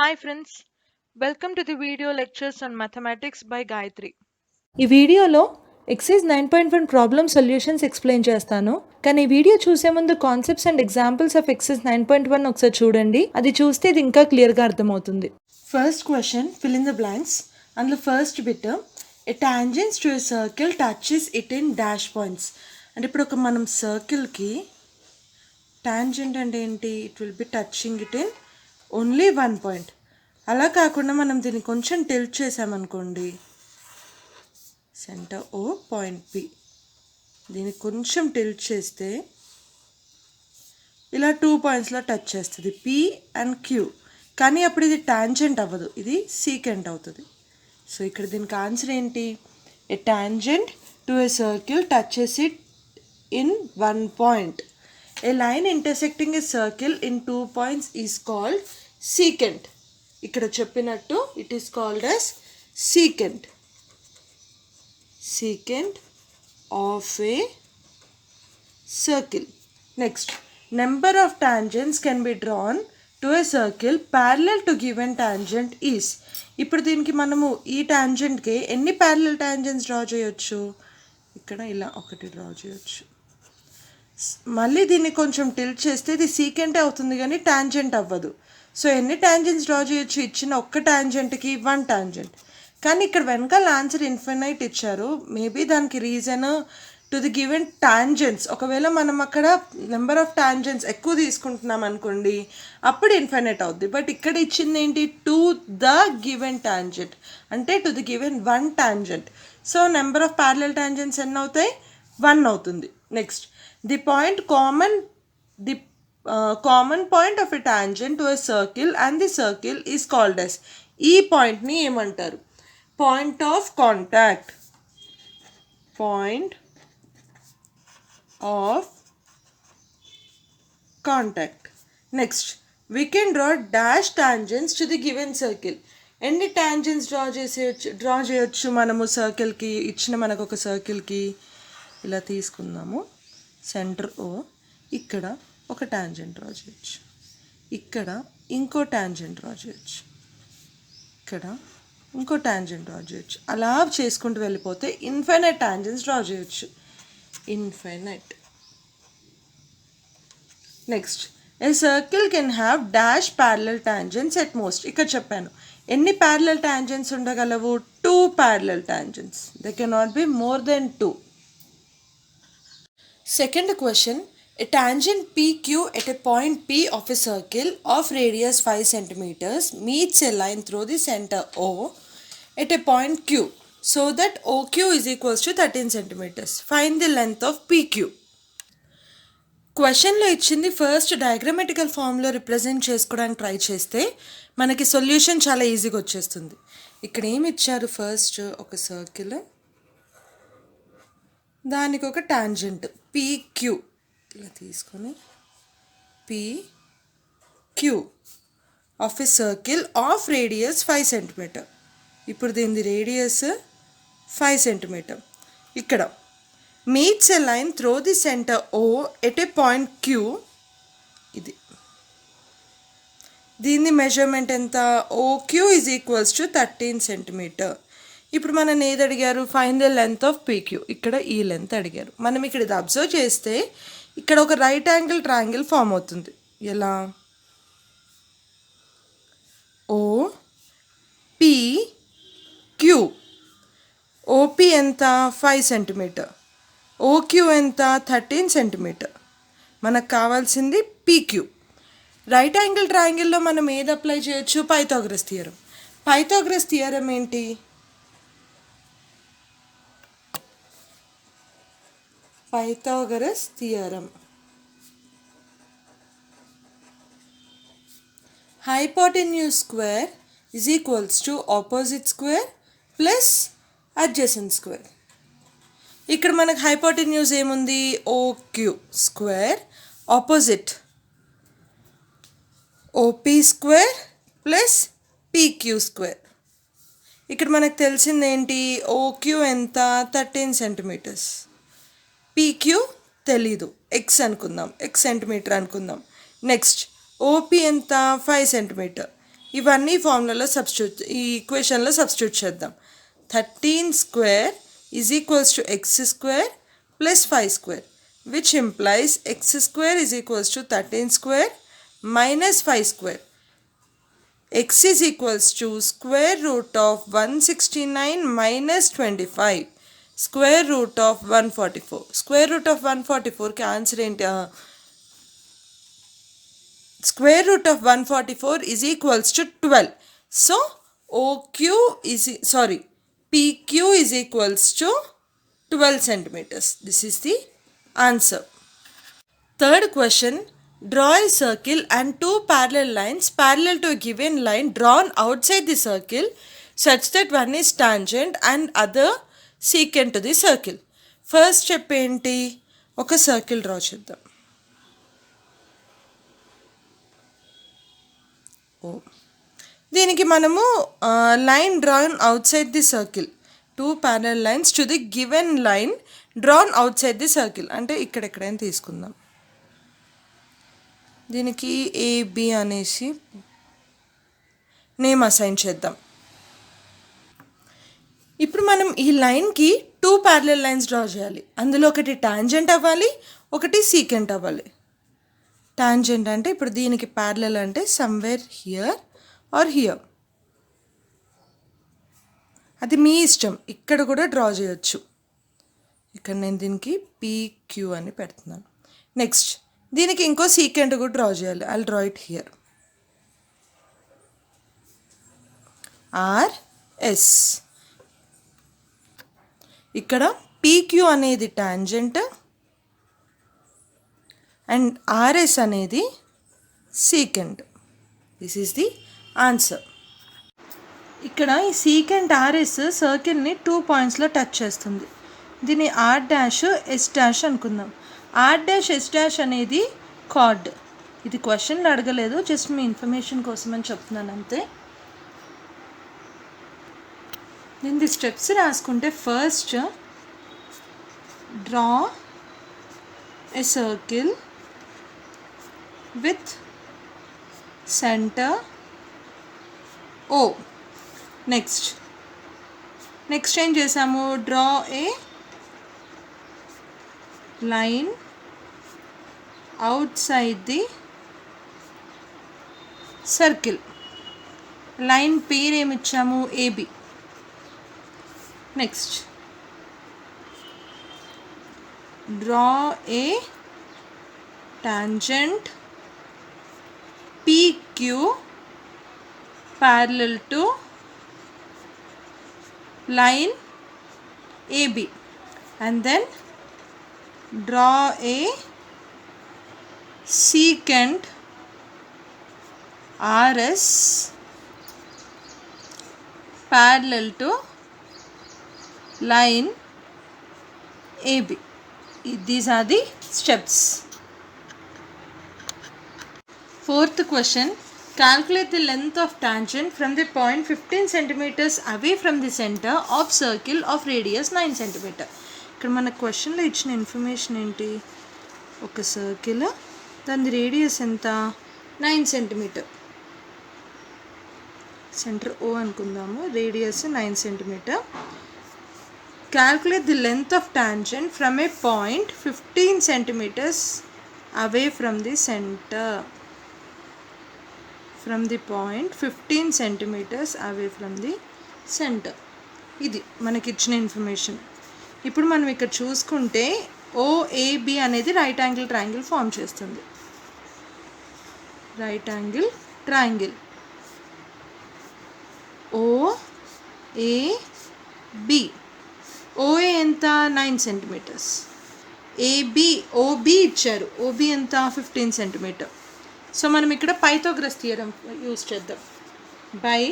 Hi friends, welcome to the video lectures on mathematics by Gayatri. ఈ వీడియోలో excise 9.1 problem solutions explain చేస్తాను. కానీ ఈ వీడియో చూసే ముందు concepts and examples of exercise 9.1 ఒకసారి చూడండి. అది చూస్తే ఇది ఇంకా క్లియర్గా అర్థమవుతుంది. First question, fill in the blanks. అందులో first bit, a tangents to a circle touches it in dash points. అంటే ఇప్పుడు మనం సర్కిల్కి టాంజెంట్ అంటే ఏంటి? It will be touching it in only one point. అలా కాకుండా మనం దీన్ని కొంచెం టిల్ట్ చేసామనుకోండి, సెంటర్ ఓ పాయింట్ పి, దీన్ని కొంచెం టిల్ట్ చేస్తే ఇలా 2 పాయింట్స్లో టచ్ చేస్తుంది, పి అండ్ క్యూ. కానీ అప్పుడు ఇది టాంజెంట్ అవ్వదు, ఇది సీకెంట్ అవుతుంది. సో ఇక్కడ దీనికి ఆన్సర్ ఏంటి? ఏ tangent to a circle touches it in 1 point. A line intersecting a circle in 2 points is called secant. ఇక్కడ చెప్పినట్టు it is called as secant. Secant of a circle. Next, number of tangents can be drawn to a circle parallel to given tangent is. ఇప్పుడు దీనికి మనము ఈ టాంజెంట్కి ఎన్ని parallel tangents draw చేయొచ్చు? ఇక్కడ ఇలా ఒకటి డ్రా చేయొచ్చు. మళ్ళీ దీన్ని కొంచెం టిల్ట్ చేస్తే ఇది సీకెంటే అవుతుంది కానీ టాంజెంట్ అవ్వదు. సో ఎన్ని టాంజెంట్స్ డ్రా చేయొచ్చు? ఇచ్చిన ఒక్క టాంజెంట్కి 1 టాంజెంట్. కానీ ఇక్కడ వెనకాల ఆన్సర్ ఇన్ఫినైట్ ఇచ్చారు. మేబీ దానికి reason to the given tangents. ఒకవేళ మనం అక్కడ నెంబర్ ఆఫ్ టాంజెంట్స్ ఎక్కువ తీసుకుంటున్నాం అనుకోండి, అప్పుడు ఇన్ఫినైట్ అవుద్ది. బట్ ఇక్కడ ఇచ్చింది ఏంటి? టు ద గివెన్ టాంజెంట్, అంటే to the given 1 tangent. So number of parallel tangents ఎన్ని అవుతాయి? 1 అవుతుంది. Next, the point common point of a tangent to a circle and the circle is called as. ఈ పాయింట్ని ఏమంటారు? Point of contact. Point of contact. Next, we can draw dash tangents to the given circle. ఎన్ని tangents draw చేయొచ్చు మనము సర్కిల్కి? ఇచ్చిన మనకు ఒక సర్కిల్కి ఇలా తీసుకుందాము. సెంటర్ ఓ, ఇక్కడ ఒక టాంజెంట్ డ్రా చేయొచ్చు, ఇక్కడ ఇంకో టాంజెంట్ డ్రా చేయొచ్చు, ఇక్కడ ఇంకో టాంజెంట్ డ్రా చేయొచ్చు. అలా చేసుకుంటూ వెళ్ళిపోతే ఇన్ఫైనైట్ టాంజెంట్స్ డ్రా చేయొచ్చు. Infinite. Next, a circle can have dash parallel tangents at most. ఇక్కడ చెప్పాను ఎన్ని ప్యారలల్ టాంజెంట్స్ ఉండగలవు? 2 parallel tangents. They can not be more than 2. Second question, a tangent PQ at a point P of a circle of radius 5 centimeters meets a line through the center O at a point Q so that OQ is equals to 13 centimeters. Find the length of PQ. క్వశ్చన్లో ఇచ్చింది first diagrammatical ఫామ్లో represent చేసుకోవడానికి try చేస్తే మనకి solution చాలా ఈజీగా వచ్చేస్తుంది. ఇక్కడ ఏమి ఇచ్చారు? ఫస్ట్ ఒక సర్కిల్, దానికి ఒక టాంజెంట్ PQ ఇలా తీసుకొని PQ of a circle of radius 5 centimetre. ఇప్పుడు దీని రేడియస్ 5 సెంటీమీటర్. ఇక్కడ meets a line through the centre O at a point Q. ఇది దీని మెజర్మెంట్ ఎంత? OQ is equals to 13 centimetre. ఇప్పుడు మనం ఏది అడిగారు? Find the length of PQ. ఇక్కడ ఈ లెంత్ అడిగారు. మనం ఇక్కడ ఇది అబ్జర్వ్ చేస్తే ఇక్కడ ఒక రైట్ యాంగిల్ ట్రయాంగిల్ ఫామ్ అవుతుంది. ఎలా? OPQ. OP ఎంత? 5 సెంటీమీటర్. OQ ఎంత? 13 సెంటీమీటర్. మనకు కావాల్సింది PQ. రైట్ యాంగిల్ ట్రయాంగిల్లో మనం ఏది అప్లై చేయొచ్చు? Pythagoras theorem. పైథాగరస్ థియరం ఏంటి? Pythagoras theorem. Hypotenuse square is equals to opposite square plus adjacent square. ఇక్కడ మనకు హైపోటెన్యూస్ ఏముంది? OQ square opposite OP square plus PQ square. ఇక్కడ మనకు తెలిసింది ఏంటి? OQ ఎంత? 13 సెంటీమీటర్స్. PQ తెలీదు, ఎక్స్ అనుకుందాం, ఎక్స్ సెంటీమీటర్ అనుకుందాం. నెక్స్ట్ OP ఎంత? 5 సెంటీమీటర్. ఇవన్నీ ఫార్ములాలో సబ్స్టిట్యూట్ ఈ ఈక్వేషన్లో సబ్స్టిట్యూట్ చేద్దాం. 13 square is equals to x square plus 5 square, which implies x square is equals to 13 square minus 5 square. X is equals to square root of 169 minus 25 square root of 144. Square root of 144 కి answer ఏంటి? Square root of 144 is equals to 12. So PQ is equals to 12 centimeters. This is the answer. Third question, draw a circle and two parallel lines parallel to a given line drawn outside the circle such that one is tangent and other secant to the circle. First step ఏంటి? ఒక circle draw చేద్దాం. దీనికి మనము line drawn outside the circle, two parallel lines to the given line drawn outside the circle అంటే ఇక్కడెక్కడైనా తీసుకుందాం. దీనికి AB అనేసి name assign చేద్దాం. ఇప్పుడు మనం ఈ లైన్కి టూ ప్యారలల్ లైన్స్ డ్రా చేయాలి. అందులో ఒకటి టాంజెంట్ అవ్వాలి, ఒకటి సీకెంట్ అవ్వాలి. టాంజెంట్ అంటే ఇప్పుడు దీనికి ప్యారలల్ అంటే సమ్వేర్ హియర్ ఆర్ హియర్, అది మీ ఇష్టం. ఇక్కడ కూడా డ్రా చేయొచ్చు. ఇక్కడ నేను దీనికి పీక్యూ అని పెడుతున్నాను. నెక్స్ట్ దీనికి ఇంకో సీకెంట్ కూడా డ్రా చేయాలి. I draw it here. RS. ఇక్కడ పీక్యూ అనేది టాంజెంట్ అండ్ ఆర్ఎస్ అనేది secant. This is the answer. ఇక్కడ ఈ సీకెంట్ ఆర్ఎస్ సర్కిల్ని 2 పాయింట్స్లో టచ్ చేస్తుంది. దీన్ని ఆర్ డాష్ ఎస్ డాష్ అనుకుందాం. ఆర్ డాష్ ఎస్ డాష్ అనేది కార్డ్. ఇది క్వశ్చన్లు అడగలేదు, జస్ట్ మీ ఇన్ఫర్మేషన్ కోసం అని చెప్తున్నాను అంతే. దీని స్టెప్స్ రాసుకుంటే, first draw a circle with centre O. Next ఏం చేసాము? Draw a line outside the circle. Line పేరు ఏమిచ్చాము? AB. Next draw a tangent PQ parallel to line AB, and then draw a secant RS parallel to line AB. These are the steps. Fourth question, calculate the length of tangent from the point 15 centimeters away from the center of circle of radius 9 centimeter. ఇక్కడ మన క్వశ్చన్లో ఇచ్చిన information ఏంటి? ఒక circle, దాని radius ఎంత? 9 centimetre. Centre O అనుకుందాము, radius 9 centimetre. Calculate the length of tangent from a point 15 centimeters away from the center. From the point 15 centimeters away from the center. ఇది మనకి ఇచ్చిన ఇన్ఫర్మేషన్. ఇప్పుడు మనం ఇక్కడ చూసుకుంటే OAB అనేది రైట్ యాంగిల్ ట్రయాంగిల్ ఫామ్ చేస్తుంది. Right angle triangle OAB. OA ఎంత? 9 సెంటీమీటర్స్. OB ఇచ్చారు. OB ఎంత? 15 సెంటీమీటర్. సో మనం ఇక్కడ పైథాగరస్ థియరం యూజ్ చేద్దాం. By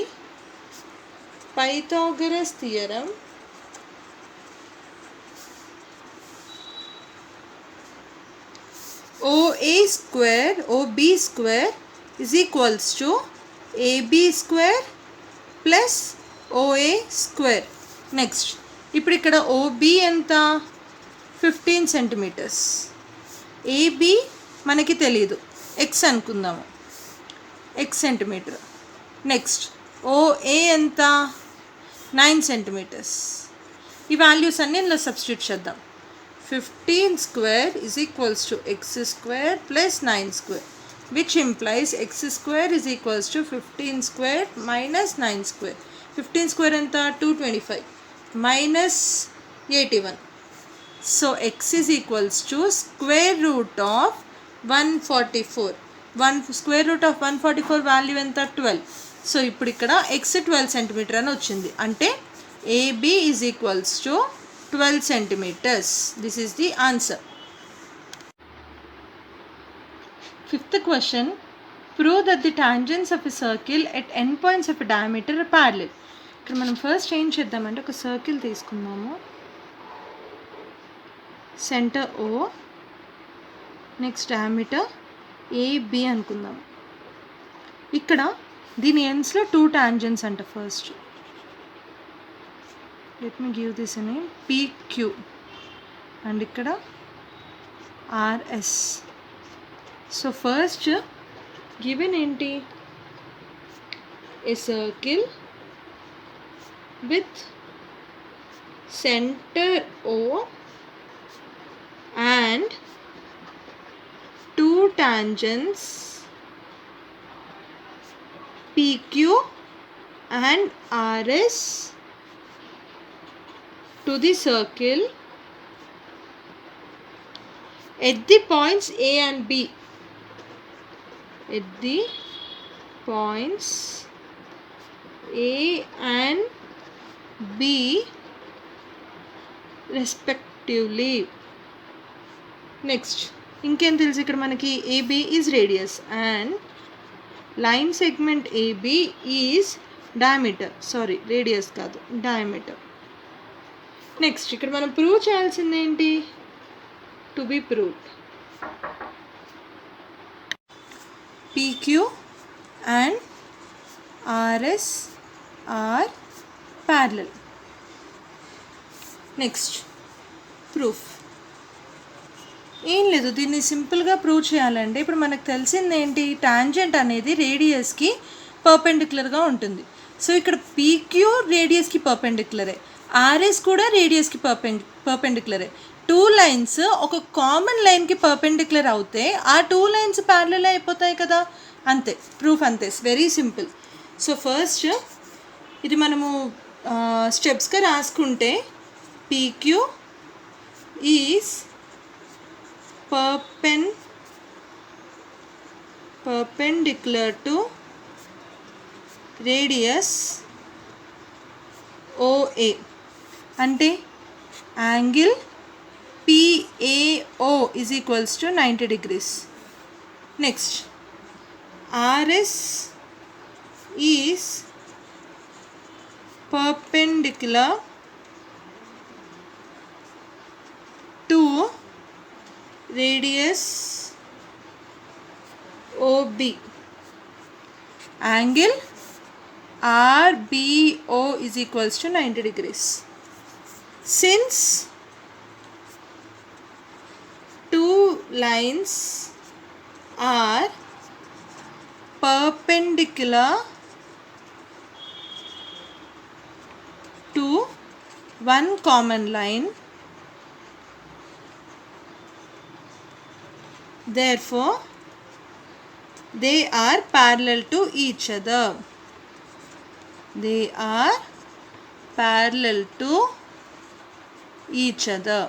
Pythagoras theorem OA square OB square is equals to AB square plus OA square. Next ఇప్పుడు ఇక్కడ OB ఎంత? 15 సెంటీమీటర్స్. AB మనకి తెలియదు, x అనుకుందాము, x సెంటీమీటర్. నెక్స్ట్ ఓఏ ఎంత 9 సెంటీమీటర్స్. ఈ వాల్యూస్ అన్నీ ఇందులో సబ్స్టిట్యూట్ చేద్దాం. 15 square is equals to x square plus 9 square, which implies x square is equals to 15 square minus 9 square. 15 square ఎంత 225 minus 81. So x is equals to square root of 144. 1 square root of 144 value ఎంత 12. So ఇప్పుడు ఇక్కడ x 12 centimetre అని వచ్చింది. అంటే AB is equals to 12 centimeters. This is the answer. Fifth question. Prove that the tangents of a circle at end points of a diameter are parallel. ఇక్కడ మనం first ఏం చేద్దామంటే ఒక సర్కిల్ తీసుకుందాము. Centre O, next diameter AB అనుకుందాం. ఇక్కడ దీని ఎండ్స్లో 2 tangents అంట. First let me give this a name PQ and ikkada RS. So first given enti a circle with center O and 2 tangents PQ and RS to the circle at the points A and B. At the points A and B respectively. Next, ఇంకేం తెలుసు ఇక్కడ మనకి AB is radius and line segment AB is diameter. Sorry, radius కాదు, diameter. Next ఇక్కడ మనం prove చేయాల్సింది ఏంటి? To be proved PQ and RS are parallel. Next proof ఏం లేదు, దీన్ని సింపుల్గా ప్రూవ్ చేయాలంటే ఇప్పుడు మనకు తెలిసింది ఏంటి? టాంజెంట్ అనేది రేడియస్కి పర్పెండిక్యులర్గా ఉంటుంది. సో ఇక్కడ PQ రేడియస్కి పర్పెండిక్యులరే, RS కూడా రేడియస్కి పర్పెండిక్యులరే. 2 లైన్స్ ఒక కామన్ లైన్కి పర్పెండిక్యులర్ అవుతే ఆ 2 లైన్స్ ప్యారలల్ అయిపోతాయి కదా, అంతే. ప్రూఫ్ అంతే, వెరీ సింపుల్. సో ఫస్ట్ ఇది మనము స్టెప్స్గా రాసుకుంటే PQ is perpendicular to radius OA. అంటే angle PAO is equals to 90 degrees. Next RS is perpendicular to radius OB. Angle RBO is equals to 90 degrees. Since 2 lines are perpendicular to one common line, therefore they are parallel to each other. They are parallel to each other.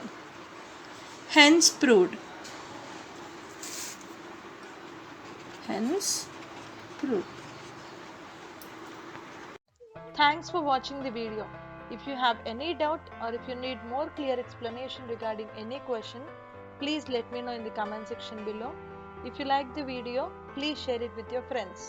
Hence proved. Hence proved. Thanks for watching the video. If you have any doubt or if you need more clear explanation regarding any question, please let me know in the comment section below. If you like the video, please share it with your friends.